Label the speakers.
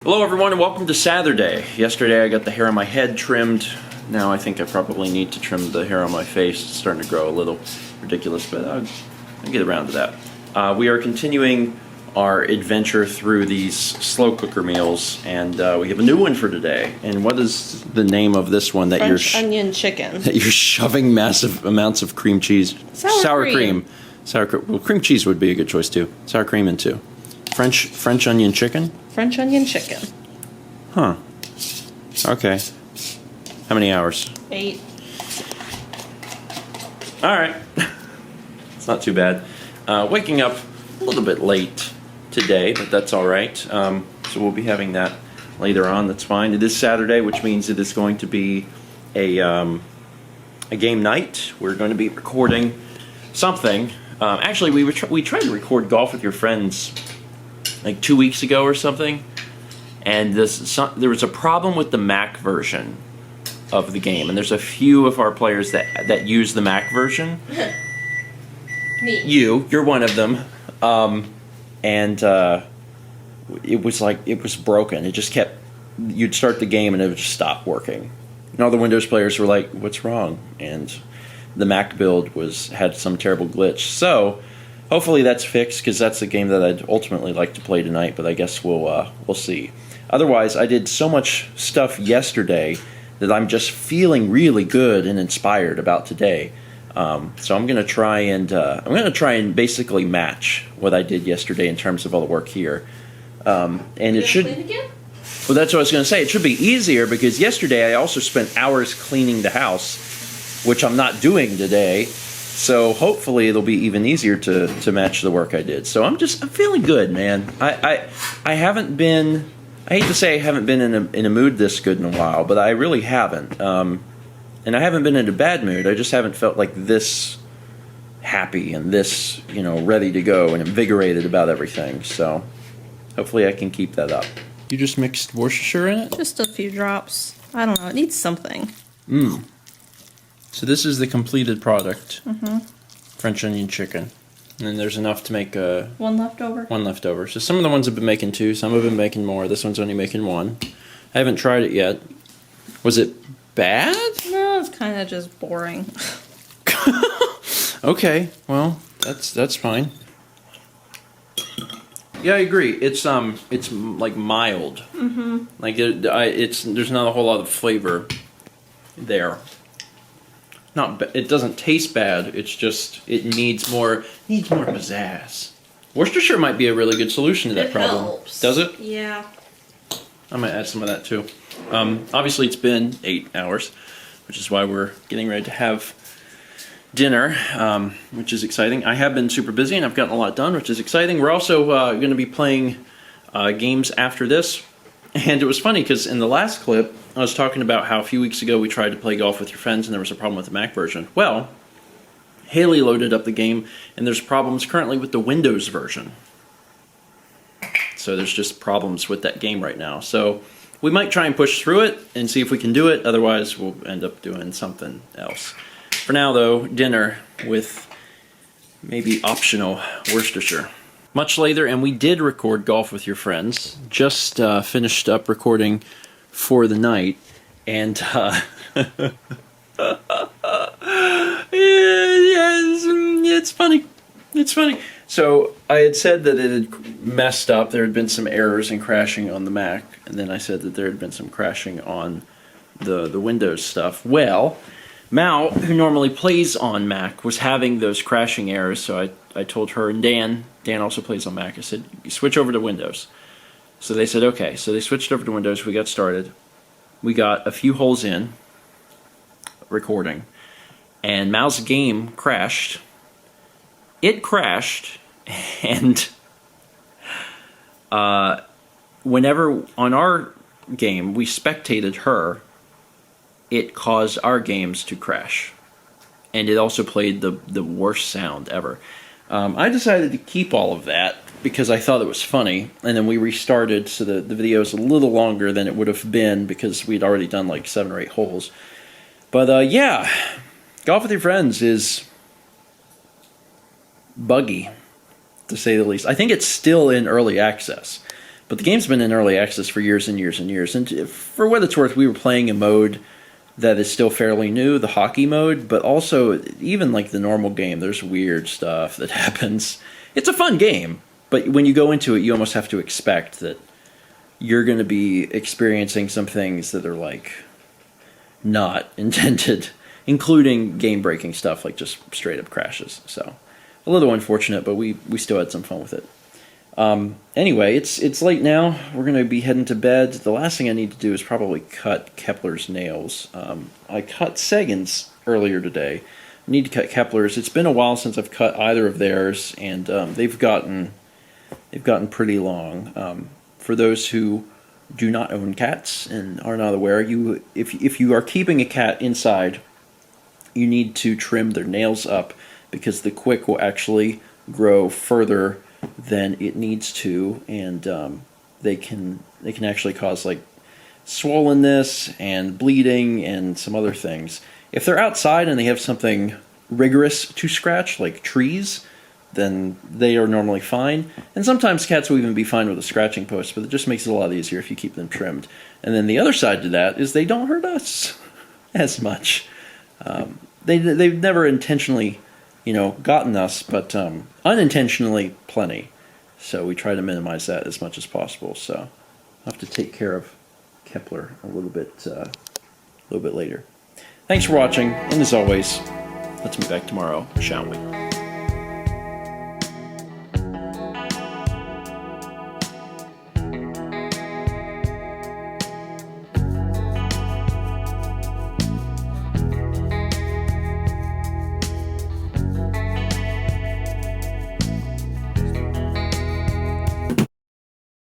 Speaker 1: Hello everyone and welcome to Saturday. Yesterday I got the hair on my head trimmed. Now I think I probably need to trim the hair on my face. It's starting to grow a little ridiculous, but I'll get around to that. We are continuing our adventure through these slow cooker meals, and we have a new one for today. And what is the name of this one that
Speaker 2: French onion chicken.
Speaker 1: That you're shoving massive amounts of cream cheese, sour cream. Well, cream cheese would be a good choice too. Sour cream into French onion chicken.
Speaker 2: French onion chicken.
Speaker 1: Huh. Okay. How many hours?
Speaker 2: 8.
Speaker 1: Alright. It's not too bad. Waking up a little bit late today, but that's alright. So we'll be having that later on. That's fine. It is Saturday, which means it is going to be a game night. We're going to be recording something. Actually, we tried to record Golf with Your Friends like 2 weeks ago or something, and there was a problem with the Mac version of the game, and there's a few of our players that use the Mac version.
Speaker 2: Me.
Speaker 1: You're one of them, and it was broken. It just kept, you'd start the game and it would just stop working, and all the Windows players were like, "What's wrong?" And the Mac build had some terrible glitch. So hopefully that's fixed, because that's a game that I'd ultimately like to play tonight, but I guess we'll see. Otherwise, I did so much stuff yesterday that I'm just feeling really good and inspired about today. So I'm gonna try and basically match what I did yesterday in terms of all the work here. And it should. Well, that's what I was gonna say. It should be easier, because yesterday I also spent hours cleaning the house, which I'm not doing today. So hopefully it'll be even easier to match the work I did. So I'm feeling good, man. I haven't been, I hate to say I haven't been in a mood this good in a while, but I really haven't. And I haven't been in a bad mood. I just haven't felt like this happy and this, ready to go and invigorated about everything. So hopefully I can keep that up. You just mixed Worcestershire in it?
Speaker 2: Just a few drops. I don't know. It needs something.
Speaker 1: So this is the completed product.
Speaker 2: Mm-hmm.
Speaker 1: French onion chicken. And then there's enough to make
Speaker 2: one leftover.
Speaker 1: One leftover. So some of the ones have been making 2, some have been making more. This one's only making 1. I haven't tried it yet. Was it bad?
Speaker 2: No, it's kind of just boring.
Speaker 1: Okay, well, that's fine. Yeah, I agree. It's like mild.
Speaker 2: Mm-hmm.
Speaker 1: Like there's not a whole lot of flavor there. It doesn't taste bad. It's just it needs more pizzazz. Worcestershire might be a really good solution to that problem.
Speaker 2: Helps.
Speaker 1: Does it?
Speaker 2: Yeah.
Speaker 1: I might add some of that too. Obviously, it's been 8 hours, which is why we're getting ready to have dinner, which is exciting. I have been super busy and I've gotten a lot done, which is exciting. We're also going to be playing games after this. And it was funny because in the last clip, I was talking about how a few weeks ago we tried to play Golf with Your Friends and there was a problem with the Mac version. Well, Haley loaded up the game and there's problems currently with the Windows version. So there's just problems with that game right now. So we might try and push through it and see if we can do it. Otherwise, we'll end up doing something else. For now, though, dinner with maybe optional Worcestershire. Much later, and we did record Golf with Your Friends. Just finished up recording for the night, and it's funny. It's funny. So I had said that it had messed up. There had been some errors and crashing on the Mac, and then I said that there had been some crashing on the Windows stuff. Well, Mal, who normally plays on Mac, was having those crashing errors, so I told her, and Dan also plays on Mac, I said, switch over to Windows. So they said, okay. So they switched over to Windows, we got started. We got a few holes in, recording, and Mal's game crashed. It crashed, and whenever on our game we spectated her, it caused our games to crash. And it also played the worst sound ever. I decided to keep all of that because I thought it was funny, and then we restarted, so the video is a little longer than it would have been because we'd already done like 7 or 8 holes. But yeah, Golf with Your Friends is buggy, to say the least. I think it's still in early access, But the game's been in early access for years and years and years. And for what it's worth, we were playing a mode that is still fairly new, the hockey mode, but also even like the normal game, there's weird stuff that happens. It's a fun game, but when you go into it, you almost have to expect that you're going to be experiencing some things that are like not intended, including game-breaking stuff like just straight-up crashes. So a little unfortunate, but we still had some fun with it. Anyway, it's late now. We're going to be heading to bed. The last thing I need to do is probably cut Kepler's nails. I cut Sagan's earlier today. I need to cut Kepler's. It's been a while since I've cut either of theirs, and they've gotten pretty long. For those who do not own cats and are not aware, if you are keeping a cat inside, you need to trim their nails up because the quick will actually grow further than it needs to, and they can actually cause like swollenness and bleeding and some other things. If they're outside and they have something rigorous to scratch, like trees, then they are normally fine. And sometimes cats will even be fine with a scratching post, but it just makes it a lot easier if you keep them trimmed. And then the other side to that is they don't hurt us as much. They've never intentionally, gotten us, but unintentionally plenty. So we try to minimize that as much as possible. So I'll have to take care of Kepler a little bit later. Thanks for watching, and as always, let's meet back tomorrow, shall we?